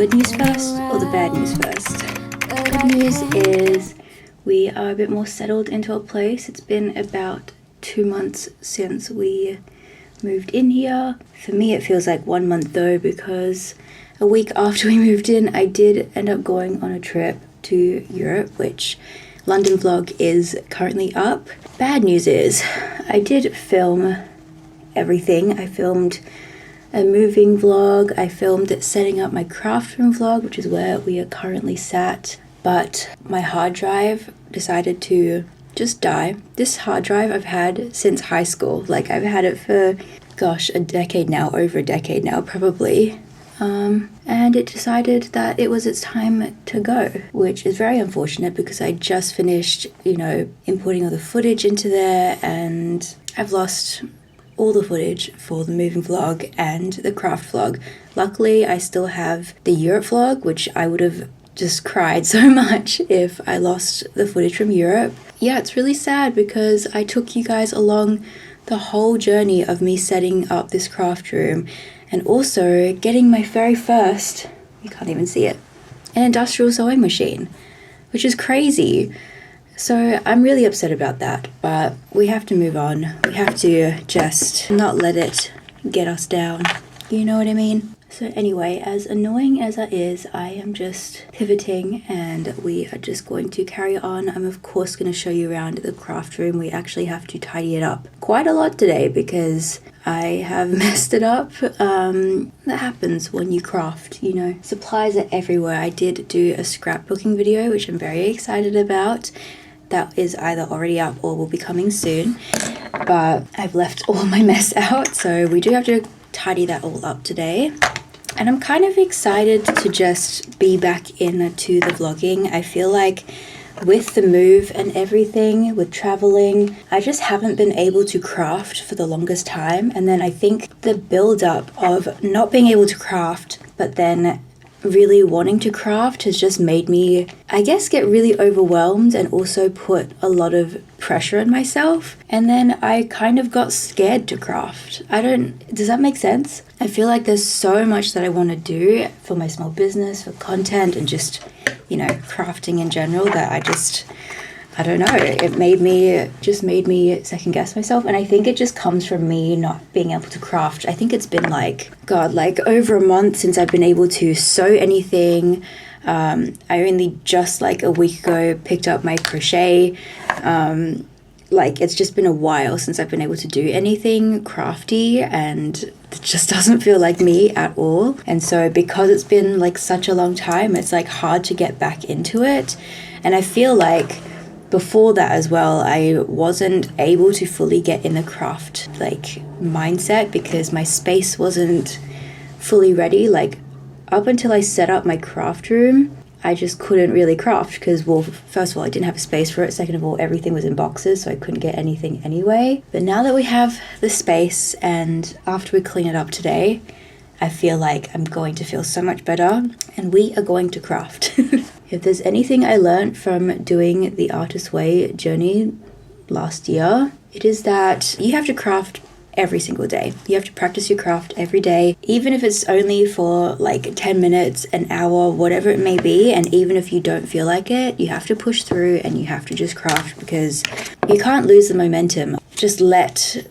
good news first or the bad news first? Good news is we are a bit more settled into a place. It's been about 2 months since we moved in here. For me, it feels like 1 month though, because a week after we moved in, I did end up going on a trip to Europe, which London vlog is currently up. Bad news is I did film everything. I filmed a moving vlog, I filmed setting up my craft room vlog, which is where we are currently sat, but my hard drive decided to just die. This hard drive I've had since high school. Like, I've had it for, gosh, a decade now, over a decade now probably. And it decided that it was its time to go, which is very unfortunate because I just finished, importing all the footage into there, and I've lost all the footage for the moving vlog and the craft vlog. Luckily, I still have the Europe vlog, which I would have just cried so much if I lost the footage from Europe. Yeah, it's really sad because I took you guys along the whole journey of me setting up this craft room and also getting my very first, you can't even see it, an industrial sewing machine, which is crazy. So I'm really upset about that, but we have to move on. We have to just not let it get us down. You know what I mean? So anyway, as annoying as that is, I am just pivoting and we are just going to carry on. I'm of course going to show you around the craft room. We actually have to tidy it up quite a lot today because I have messed it up. That happens when you craft, Supplies are everywhere. I did do a scrapbooking video, which I'm very excited about. That is either already up or will be coming soon. But I've left all my mess out, so we do have to tidy that all up today. And I'm kind of excited to just be back into the vlogging. I feel like with the move and everything, with traveling, I just haven't been able to craft for the longest time. And then I think the build-up of not being able to craft, but then really wanting to craft has just made me, I guess, get really overwhelmed and also put a lot of pressure on myself. And then I kind of got scared to craft. Does that make sense? I feel like there's so much that I want to do for my small business, for content, and just, crafting in general that I don't know, it made me second guess myself. And I think it just comes from me not being able to craft. I think it's been like over a month since I've been able to sew anything. I only just a week ago picked up my crochet. It's just been a while since I've been able to do anything crafty, and it just doesn't feel like me at all. And so because it's been such a long time, it's hard to get back into it. And I feel like before that as well, I wasn't able to fully get in the craft mindset because my space wasn't fully ready. Up until I set up my craft room, I just couldn't really craft because, well, first of all, I didn't have a space for it. Second of all, everything was in boxes, so I couldn't get anything anyway. But now that we have the space, and after we clean it up today, I feel like I'm going to feel so much better, and we are going to craft. If there's anything I learned from doing the Artist Way journey last year, it is that you have to craft every single day. You have to practice your craft every day, even if it's only for 10 minutes, an hour, whatever it may be. And even if you don't feel like it, you have to push through and you have to just craft because you can't lose the momentum. Just let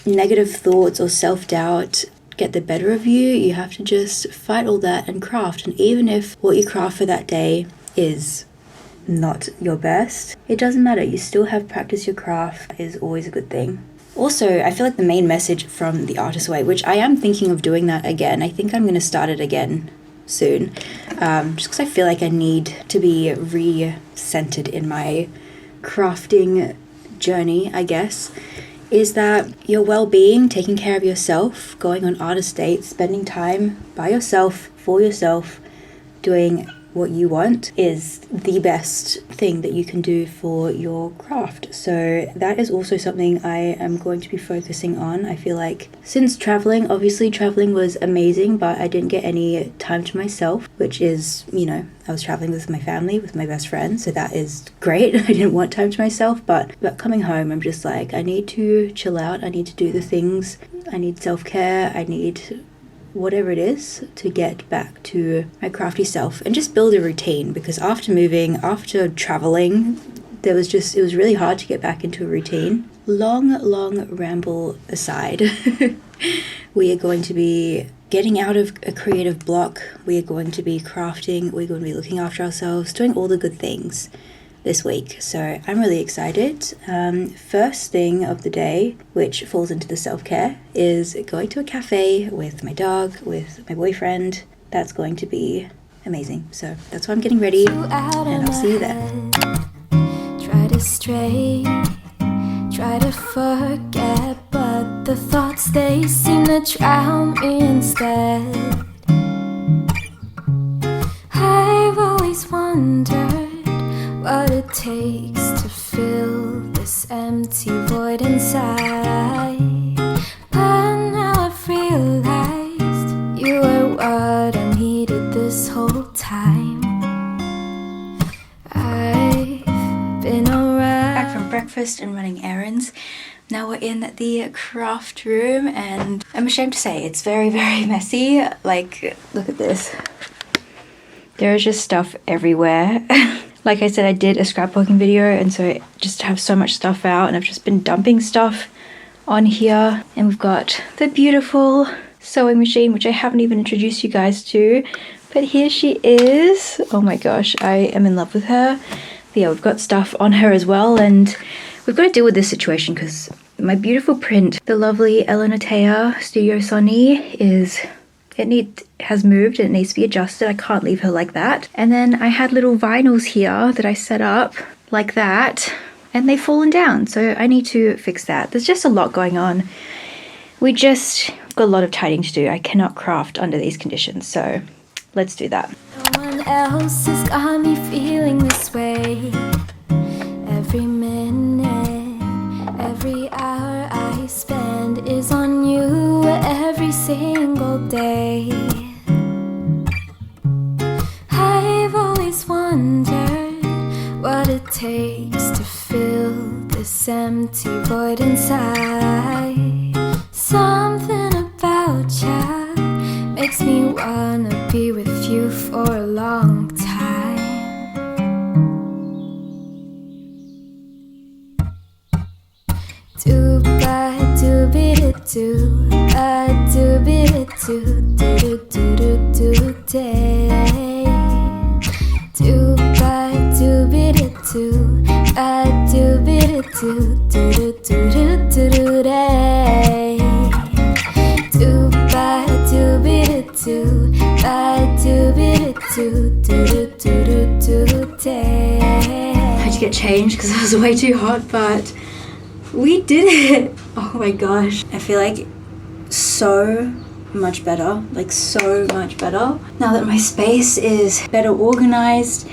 negative thoughts or self-doubt get the better of you. You have to just fight all that and craft. And even if what you craft for that day is not your best, it doesn't matter. You still have practice your craft is always a good thing. Also, I feel like the main message from the Artist Way, which I am thinking of doing that again. I think I'm going to start it again soon, just because I feel like I need to be re-centered in my crafting journey, I guess, is that your well-being, taking care of yourself, going on artist dates, spending time by yourself, for yourself, doing what you want is the best thing that you can do for your craft. So that is also something I am going to be focusing on. I feel like since traveling, obviously traveling was amazing, but I didn't get any time to myself, which is, I was traveling with my family, with my best friend, so that is great. I didn't want time to myself, but coming home, I'm just I need to chill out. I need to do the things. I need self-care. I need whatever it is to get back to my crafty self and just build a routine, because after moving, after traveling, it was really hard to get back into a routine. Long ramble aside, we are going to be getting out of a creative block. We are going to be crafting. We're going to be looking after ourselves, doing all the good things this week. So I'm really excited. First thing of the day, which falls into the self-care, is going to a cafe with my dog, with my boyfriend. That's going to be amazing. So that's why I'm getting ready, and I'll see you there. Try to stray, try to forget, but the thoughts, they seem to drown me instead. I've always wondered what it takes to fill this empty void inside, but now I've realized you were what I needed this whole time. I've been alright. Back from breakfast and running errands. Now we're in the craft room, and I'm ashamed to say it's very messy. Like, look at this. There is just stuff everywhere. Like I said, I did a scrapbooking video, and so I just have so much stuff out, and I've just been dumping stuff on here. And we've got the beautiful sewing machine, which I haven't even introduced you guys to, but here she is. Oh my gosh, I am in love with her. But yeah, we've got stuff on her as well, and we've got to deal with this situation because my beautiful print, the lovely Eleanor Tea Studio Sonny, has moved and it needs to be adjusted. I can't leave her like that. And then I had little vinyls here that I set up like that, and they've fallen down, so I need to fix that. There's just a lot going on. We've got a lot of tidying to do. I cannot craft under these conditions, so let's do that. No one else has got me feeling this way. Every minute, every hour I spend is on you every single day. I've always wondered what it takes to fill this empty void inside. Something about you makes me wanna be with you for a long time. Do ba do be do ba do be do do do do do day. Do ba do be do ba do be do do do do do do day. Do ba do be do ba do be do do do do do day. I had to get changed because it was way too hot, but we did it. Oh my gosh, I feel like so much better, like so much better now that my space is better organized,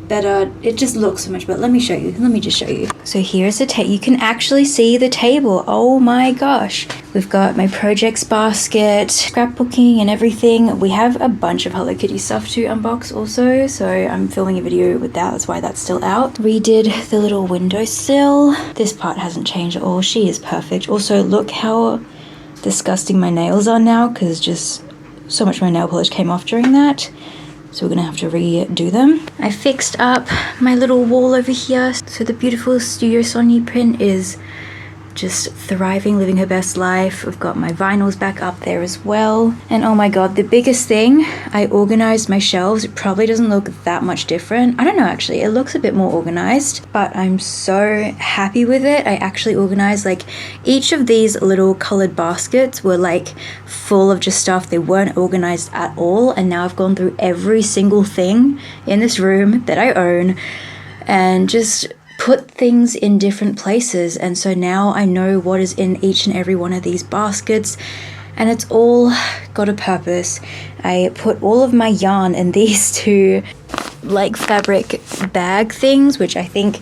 better, it just looks so much better. Let me just show you. So here's the table. You can actually see the table. Oh my gosh, we've got my projects basket, scrapbooking and everything. We have a bunch of Hello Kitty stuff to unbox also, so I'm filming a video with that. That's why that's still out. Redid the little windowsill. This part hasn't changed at all. She is perfect. Also, look how disgusting my nails are now, because just so much of my nail polish came off during that. So we're gonna have to redo them. I fixed up my little wall over here. So the beautiful Studio Sonny print is just thriving, living her best life. We've got my vinyls back up there as well. And oh my god, the biggest thing, I organized my shelves. It probably doesn't look that much different. I don't know, actually, it looks a bit more organized, but I'm so happy with it. I actually organized, like, each of these little colored baskets were like full of just stuff. They weren't organized at all, and now I've gone through every single thing in this room that I own and just put things in different places. And so now I know what is in each and every one of these baskets, and it's all got a purpose. I put all of my yarn in these two like fabric bag things, which I think,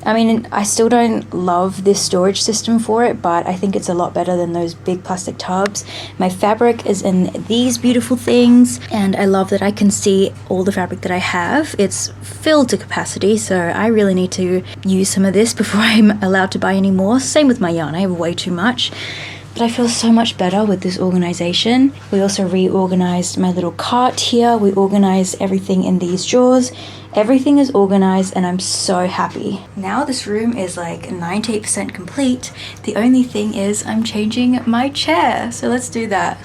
I mean, I still don't love this storage system for it, but I think it's a lot better than those big plastic tubs. My fabric is in these beautiful things, and I love that I can see all the fabric that I have. It's filled to capacity, so I really need to use some of this before I'm allowed to buy any more. Same with my yarn, I have way too much. But I feel so much better with this organization. We also reorganized my little cart here. We organized everything in these drawers. Everything is organized and I'm so happy. Now this room is like 98% complete. The only thing is I'm changing my chair. So let's do that.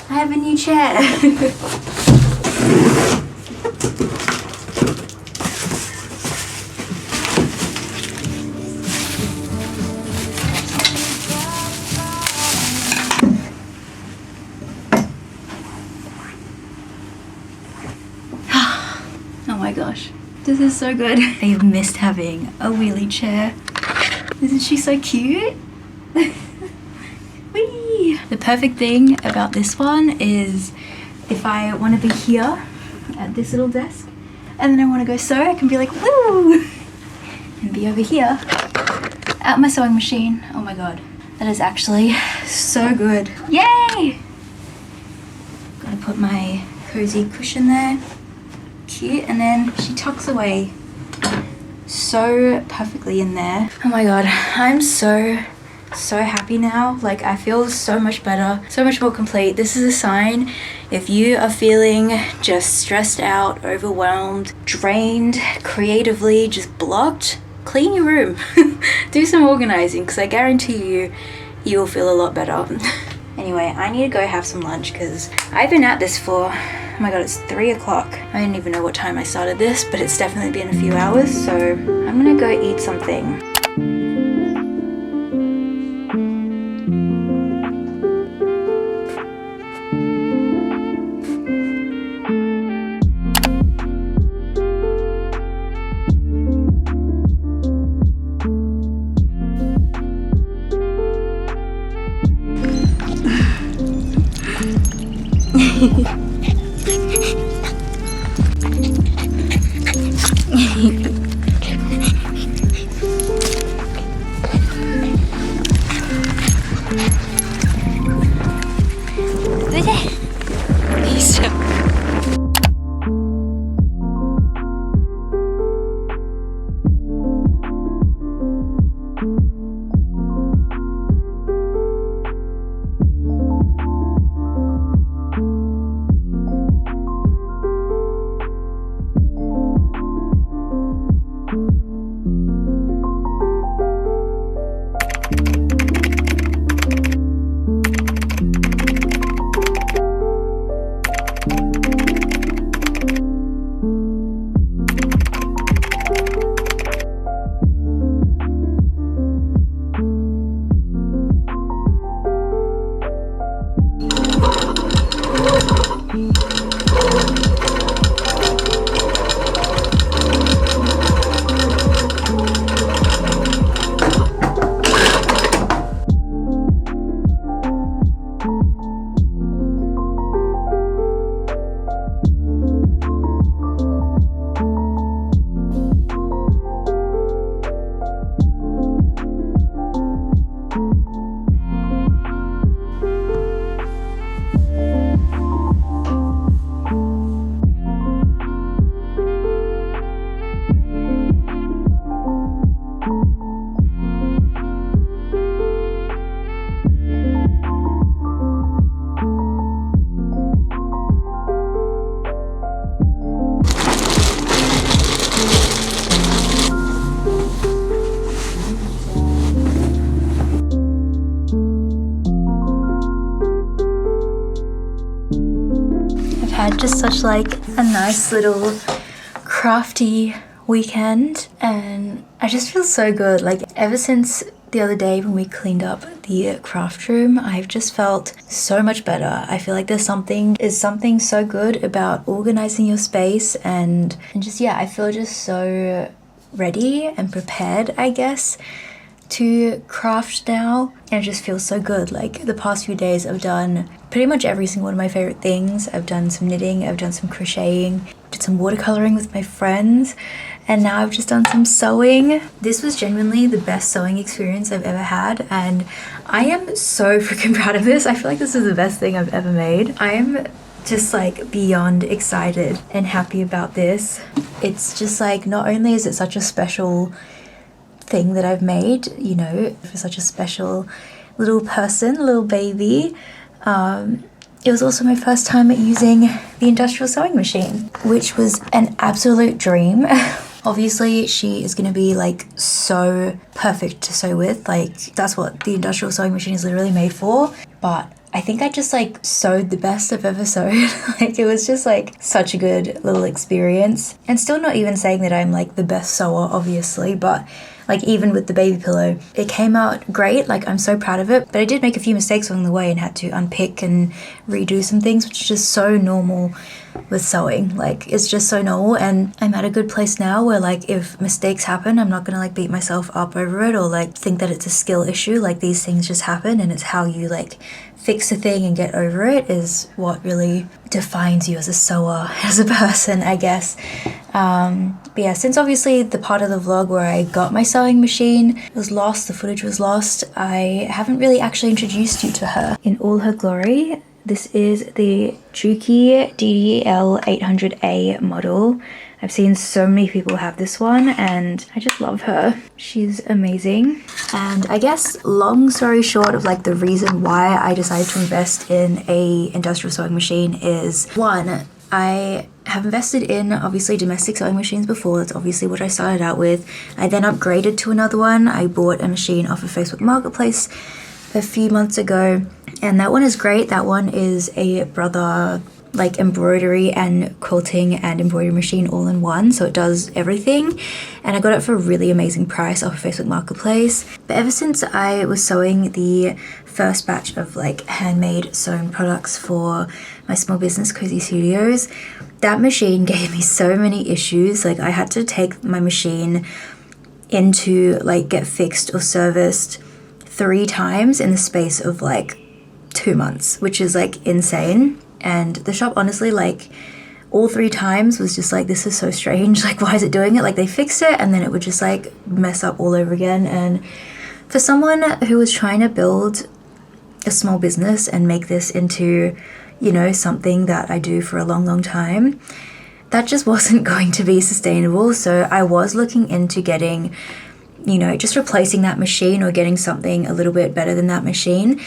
I have a new chair. Oh my gosh, this is so good. I've missed having a wheelie chair. Isn't she so cute? Whee! The perfect thing about this one is if I want to be here at this little desk and then I want to go sew, I can be like, woo! And be over here at my sewing machine. Oh my god, that is actually so good. Yay! Gotta put my cozy cushion there. Cute. And then she tucks away so perfectly in there. Oh my god, I'm so happy now. Like, I feel so much better, so much more complete. This is a sign if you are feeling just stressed out, overwhelmed, drained, creatively just blocked, clean your room. Do some organizing, because I guarantee you will feel a lot better. Anyway, I need to go have some lunch because I've been at this for, oh my god, it's 3 o'clock. I don't even know what time I started this, but it's definitely been a few hours, so I'm gonna go eat something. Had just such like a nice little crafty weekend and I just feel so good. Like, ever since the other day when we cleaned up the craft room, I've just felt so much better. I feel like there's something so good about organizing your space and just, yeah, I feel just so ready and prepared, I guess, to craft now, and it just feels so good. Like, the past few days I've done pretty much every single one of my favorite things. I've done some knitting, I've done some crocheting, did some watercoloring with my friends, and now I've just done some sewing. This was genuinely the best sewing experience I've ever had, and I am so freaking proud of this. I feel like this is the best thing I've ever made. I am just like beyond excited and happy about this. It's just like, not only is it such a special thing that I've made, you know, for such a special little person, little baby. It was also my first time using the industrial sewing machine, which was an absolute dream. Obviously, she is going to be like so perfect to sew with. Like, that's what the industrial sewing machine is literally made for. But I think I just like sewed the best I've ever sewed. Like, it was just like such a good little experience. And still not even saying that I'm like the best sewer, obviously, but like even with the baby pillow, it came out great. Like, I'm so proud of it. But I did make a few mistakes along the way and had to unpick and redo some things, which is just so normal with sewing. Like, it's just so normal, and I'm at a good place now where like if mistakes happen, I'm not gonna like beat myself up over it or like think that it's a skill issue. Like, these things just happen, and it's how you like fix a thing and get over it is what really defines you as a sewer, as a person, I guess. But yeah, since obviously the part of the vlog where I got my sewing machine was lost, the footage was lost, I haven't really actually introduced you to her in all her glory. This is the Juki DDL 800A model. I've seen so many people have this one and I just love her. She's amazing. And I guess long story short of like the reason why I decided to invest in a industrial sewing machine is, one, I have invested in obviously domestic sewing machines before. That's obviously what I started out with. I then upgraded to another one. I bought a machine off of Facebook Marketplace a few months ago, and that one is great. That one is a brother like embroidery and quilting and embroidery machine all in one, so it does everything, and I got it for a really amazing price off of Facebook Marketplace. But ever since I was sewing the first batch of like handmade sewn products for my small business Cozy Studios, that machine gave me so many issues. Like, I had to take my machine into like get fixed or serviced 3 times in the space of like 2 months, which is like insane. And the shop honestly, like, all 3 times was just like, this is so strange, like, why is it doing it? Like, they fixed it and then it would just like mess up all over again. And for someone who was trying to build a small business and make this into, you know, something that I do for a long time, that just wasn't going to be sustainable. So I was looking into getting, you know, just replacing that machine or getting something a little bit better than that machine.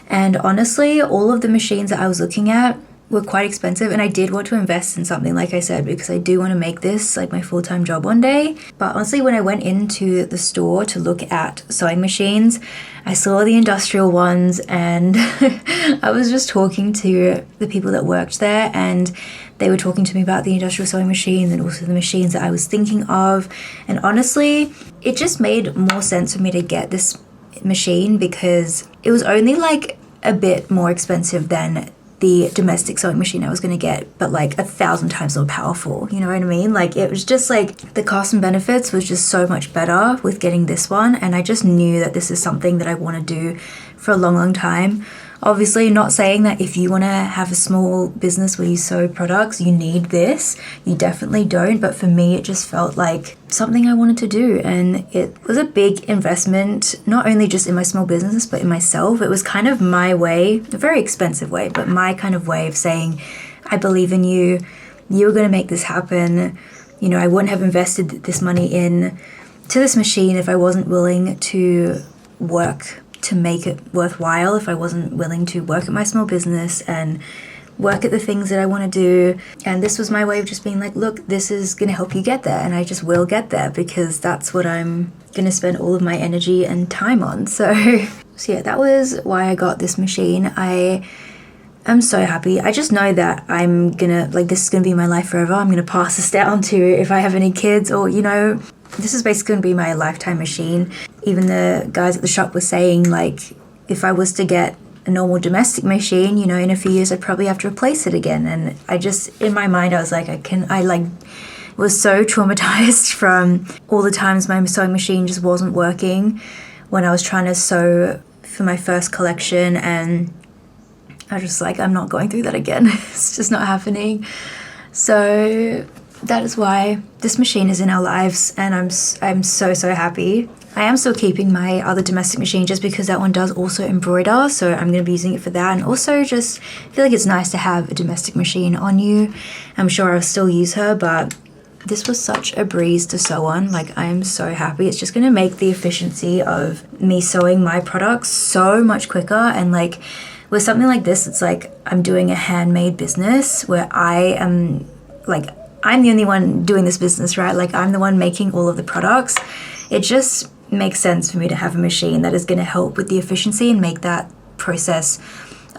And honestly, all of the machines that I was looking at were quite expensive, and I did want to invest in something, like I said, because I do want to make this like my full-time job one day. But honestly, when I went into the store to look at sewing machines, I saw the industrial ones, and I was just talking to the people that worked there, and they were talking to me about the industrial sewing machines and also the machines that I was thinking of. And honestly, it just made more sense for me to get this machine because it was only like a bit more expensive than the domestic sewing machine I was going to get, but like 1,000 times more powerful, you know what I mean? Like, it was just like the cost and benefits was just so much better with getting this one, and I just knew that this is something that I want to do for a long time. Obviously, not saying that if you want to have a small business where you sew products, you need this. You definitely don't. But for me, it just felt like something I wanted to do. And it was a big investment, not only just in my small business, but in myself. It was kind of my way, a very expensive way, but my kind of way of saying, I believe in you. You're going to make this happen. You know, I wouldn't have invested this money in to this machine if I wasn't willing to work to make it worthwhile, if I wasn't willing to work at my small business and work at the things that I want to do. And this was my way of just being like, look, this is going to help you get there, and I just will get there because that's what I'm going to spend all of my energy and time on. So yeah, that was why I got this machine. I am so happy. I just know that I'm gonna, like, this is gonna be my life forever. I'm gonna pass this down to if I have any kids, or, you know, this is basically gonna be my lifetime machine. Even the guys at the shop were saying, like, if I was to get a normal domestic machine, you know, in a few years I'd probably have to replace it again. And I just, in my mind, I was like, was so traumatized from all the times my sewing machine just wasn't working when I was trying to sew for my first collection, and I was just like, I'm not going through that again. It's just not happening. So that is why this machine is in our lives, and I'm so happy. I am still keeping my other domestic machine just because that one does also embroider, so I'm going to be using it for that. And also just feel like it's nice to have a domestic machine on you. I'm sure I'll still use her, but This was such a breeze to sew on. Like, I am so happy. It's just gonna make the efficiency of me sewing my products so much quicker. And like with something like this, it's like I'm doing a handmade business where I am like, I'm the only one doing this business, right? Like, I'm the one making all of the products. It just makes sense for me to have a machine that is gonna help with the efficiency and make that process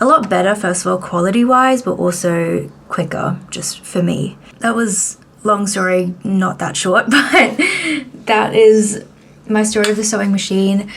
a lot better, first of all, quality-wise, but also quicker, just for me. That was long story, not that short, but that is my story of the sewing machine.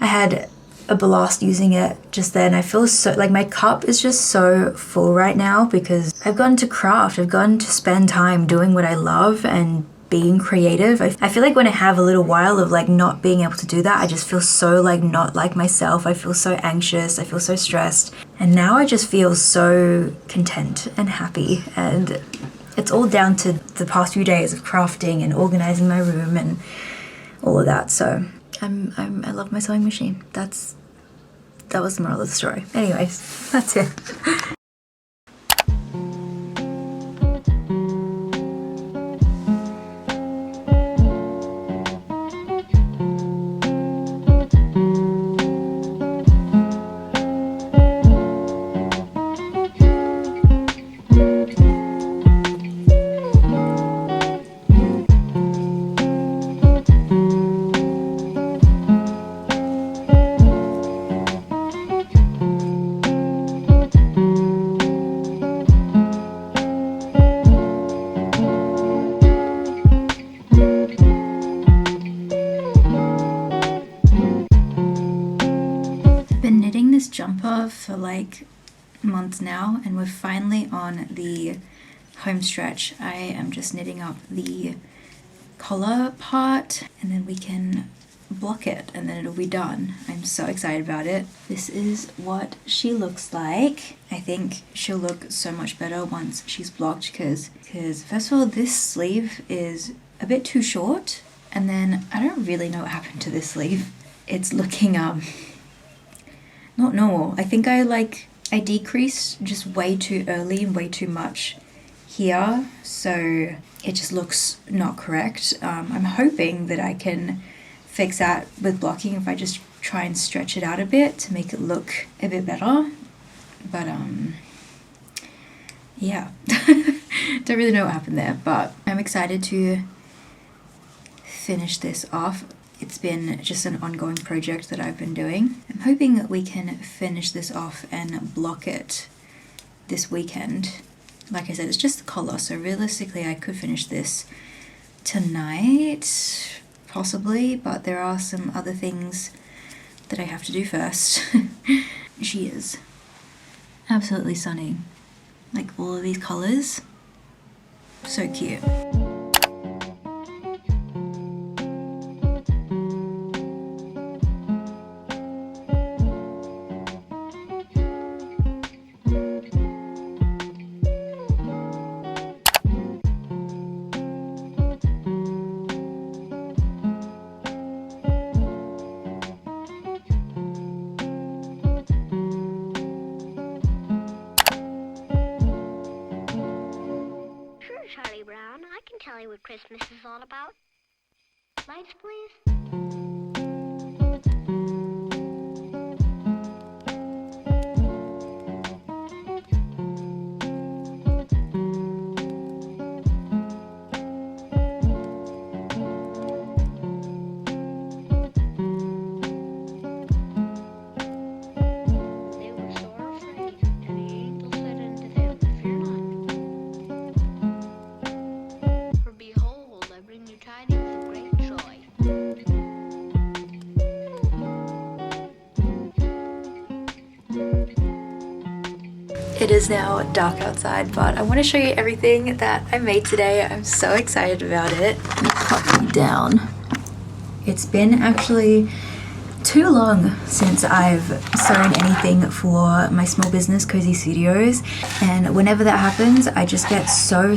I had a blast using it just then. I feel so, like my cup is just so full right now because I've gotten to craft, I've gotten to spend time doing what I love and being creative. I feel like when I have a little while of like not being able to do that, I just feel so like not like myself. I feel so anxious, I feel so stressed. And now I just feel so content and happy, and it's all down to the past few days of crafting and organizing my room and all of that. So I love my sewing machine. That was the moral of the story. Anyways, that's it. Jumper for like months now, and we're finally on the home stretch. I am just knitting up the collar part and then we can block it and then it'll be done. I'm so excited about it. This is what she looks like. I think she'll look so much better once she's blocked because first of all, this sleeve is a bit too short, and then I don't really know what happened to this sleeve. It's looking not normal. I think I decreased just way too early and way too much here, so it just looks not correct. I'm hoping that I can fix that with blocking if I just try and stretch it out a bit to make it look a bit better. But yeah, don't really know what happened there, but I'm excited to finish this off. It's been just an ongoing project that I've been doing. I'm hoping that we can finish this off and block it this weekend. Like I said, it's just the collar, so realistically I could finish this tonight, possibly, but there are some other things that I have to do first. She is absolutely stunning. Like all of these colors, so cute. Tell you what Christmas is all about. Lights, please. It is now dark outside, but I want to show you everything that I made today. I'm so excited about it. Let me pop you down. It's been actually too long since I've sewn anything for my small business, Cozy Studios, and whenever that happens, I just get so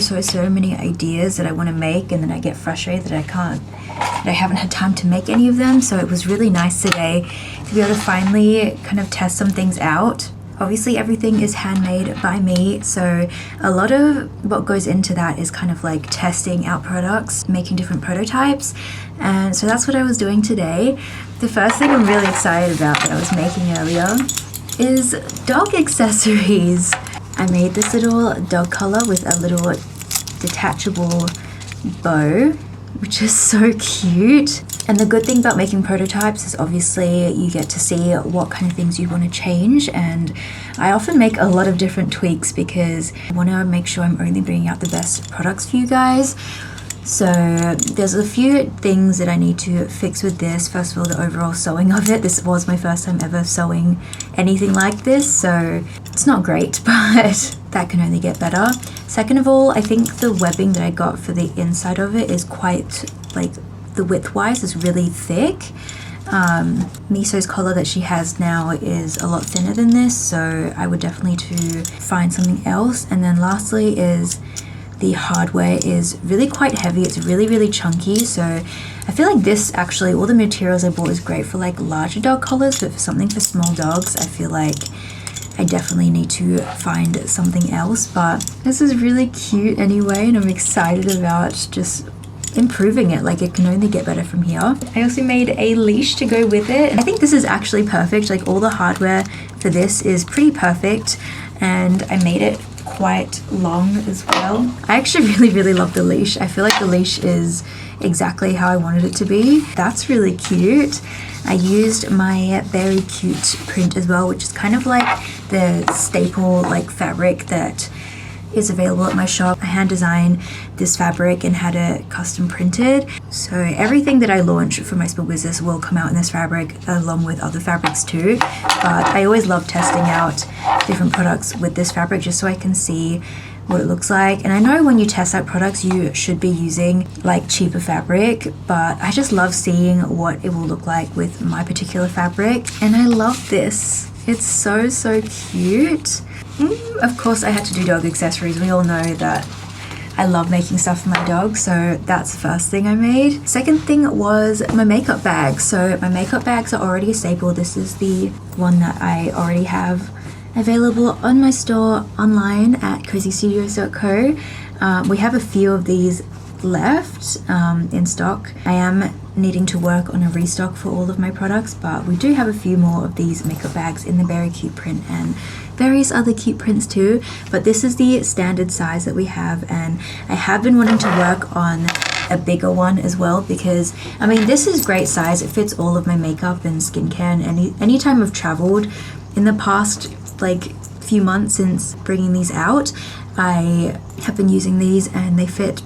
many ideas that I want to make, and then I get frustrated that I haven't had time to make any of them. So it was really nice today to be able to finally kind of test some things out Obviously everything is handmade by me, so a lot of what goes into that is kind of like testing out products, making different prototypes, and so that's what I was doing today. The first thing I'm really excited about that I was making earlier is dog accessories. I made this little dog collar with a little detachable bow, which is so cute. And the good thing about making prototypes is obviously you get to see what kind of things you want to change, and I often make a lot of different tweaks because I want to make sure I'm only bringing out the best products for you guys. So there's a few things that I need to fix with this. First of all, the overall sewing of it. This was my first time ever sewing anything like this, so it's not great, but that can only get better. Second of all, I think the webbing that I got for the inside of it is quite, like, the width-wise is really thick. Miso's collar that she has now is a lot thinner than this, so I would definitely to find something else. And then lastly is the hardware is really quite heavy. It's really chunky, so I feel like this actually, all the materials I bought is great for like larger dog collars, but for something for small dogs, I feel like I definitely need to find something else. But this is really cute anyway, and I'm excited about just improving it. Like, it can only get better from here. I also made a leash to go with it, and I think this is actually perfect. Like, all the hardware for this is pretty perfect, and I made it quite long as well. I actually really love the leash. I feel like the leash is exactly how I wanted it to be. That's really cute. I used my very cute print as well, which is kind of like the staple like fabric that is available at my shop. I hand designed this fabric and had it custom printed. So everything that I launch for my small business will come out in this fabric along with other fabrics too. But I always love testing out different products with this fabric just so I can see what it looks like. And I know when you test out products you should be using like cheaper fabric, but I just love seeing what it will look like with my particular fabric. And I love this. It's so cute. Of course I had to do dog accessories. We all know that I love making stuff for my dog, so that's the first thing I made. Second thing was my makeup bag. So my makeup bags are already a staple. This is the one that I already have available on my store online at crazystudios.co. We have a few of these left in stock. I am needing to work on a restock for all of my products, but we do have a few more of these makeup bags in the very cute print and various other cute prints too, but this is the standard size that we have, and I have been wanting to work on a bigger one as well, because I mean this is great size. It fits all of my makeup and skincare, and anytime I've traveled in the past like few months since bringing these out, I have been using these and they fit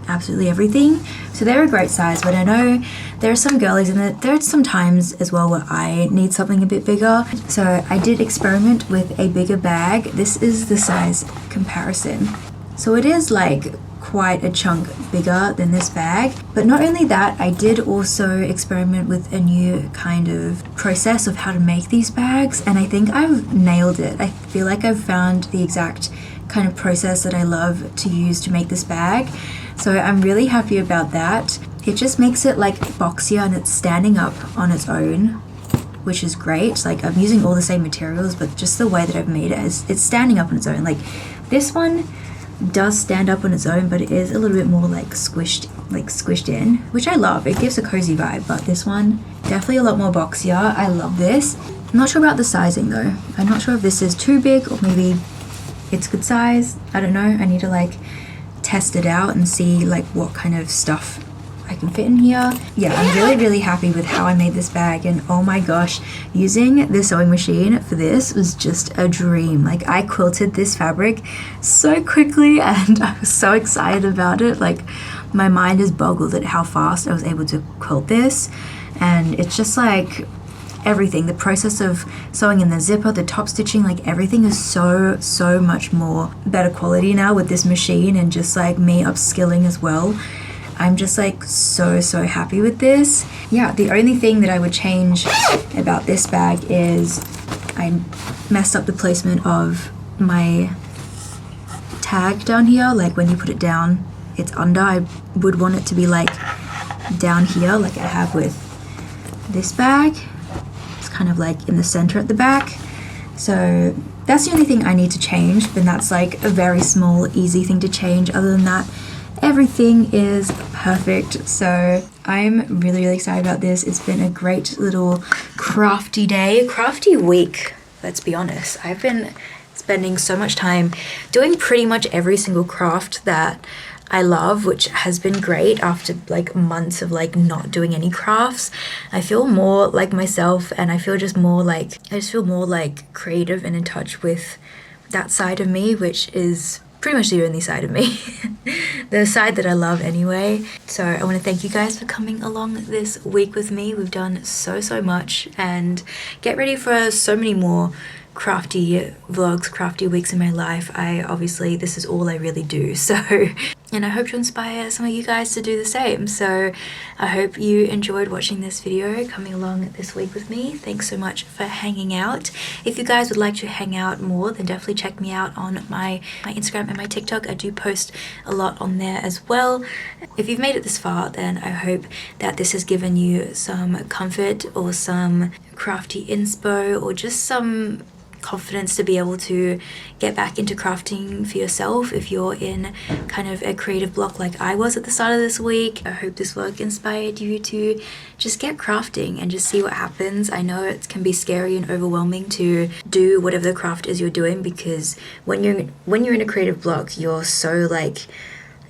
absolutely everything. So they're a great size, but I know there are some girlies and there are some times as well where I need something a bit bigger. So I did experiment with a bigger bag. This is the size comparison. So it is like quite a chunk bigger than this bag. But not only that, I did also experiment with a new kind of process of how to make these bags, and I think I've nailed it. I feel like I've found the exact kind of process that I love to use to make this bag. So I'm really happy about that. It just makes it like boxier and it's standing up on its own, which is great. Like, I'm using all the same materials, but just the way that I've made it is it's standing up on its own. Like, this one does stand up on its own, but it is a little bit more like squished in, which I love. It gives a cozy vibe, but this one definitely a lot more boxier. I love this. I'm not sure about the sizing though. I'm not sure if this is too big or maybe it's good size. I don't know. I need to like test it out and see like what kind of stuff I can fit in here. Yeah, I'm really happy with how I made this bag, and oh my gosh, using the sewing machine for this was just a dream. Like, I quilted this fabric so quickly and I was so excited about it. Like, my mind is boggled at how fast I was able to quilt this, and it's just like everything, the process of sewing in the zipper, the top stitching, like everything is so much more better quality now with this machine, and just like me upskilling as well. I'm just like so happy with this. Yeah, the only thing that I would change about this bag is I messed up the placement of my tag down here. Like, when you put it down, it's under. I would want it to be like down here like I have with this bag. It's kind of like in the center at the back. So that's the only thing I need to change, and that's like a very small, easy thing to change. Other than that, everything is perfect. So I'm really excited about this. It's been a great little crafty day, crafty week, let's be honest. I've been spending so much time doing pretty much every single craft that I love, which has been great after like months of like not doing any crafts. I feel more like myself, and I feel just more like, I just feel more like creative and in touch with that side of me, which is pretty much the only side of me. The side that I love anyway. So I want to thank you guys for coming along this week with me. We've done so much, and get ready for so many more crafty vlogs, crafty weeks in my life. This is all I really do. So, and I hope to inspire some of you guys to do the same. So I hope you enjoyed watching this video, coming along this week with me. Thanks so much for hanging out. If you guys would like to hang out more, then definitely check me out on my Instagram and my TikTok. I do post a lot on there as well. If you've made it this far, then I hope that this has given you some comfort or some crafty inspo, or just some confidence to be able to get back into crafting for yourself if you're in kind of a creative block like I was at the start of this week. I hope this vlog inspired you to just get crafting and just see what happens. I know it can be scary and overwhelming to do whatever the craft is you're doing, because when you're in a creative block, you're so like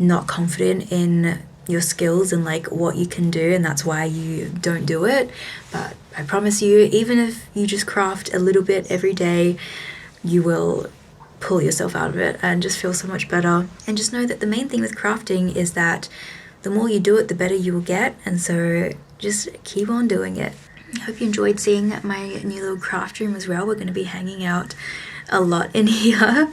not confident in your skills and like what you can do, and that's why you don't do it. But I promise you, even if you just craft a little bit every day, you will pull yourself out of it and just feel so much better. And just know that the main thing with crafting is that the more you do it, the better you will get, and so just keep on doing it. I hope you enjoyed seeing my new little craft room as well. We're going to be hanging out a lot in here,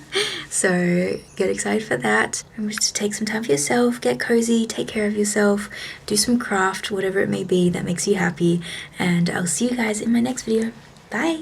so get excited for that. Remember to take some time for yourself, get cozy, take care of yourself, do some craft, whatever it may be that makes you happy, and I'll see you guys in my next video. Bye.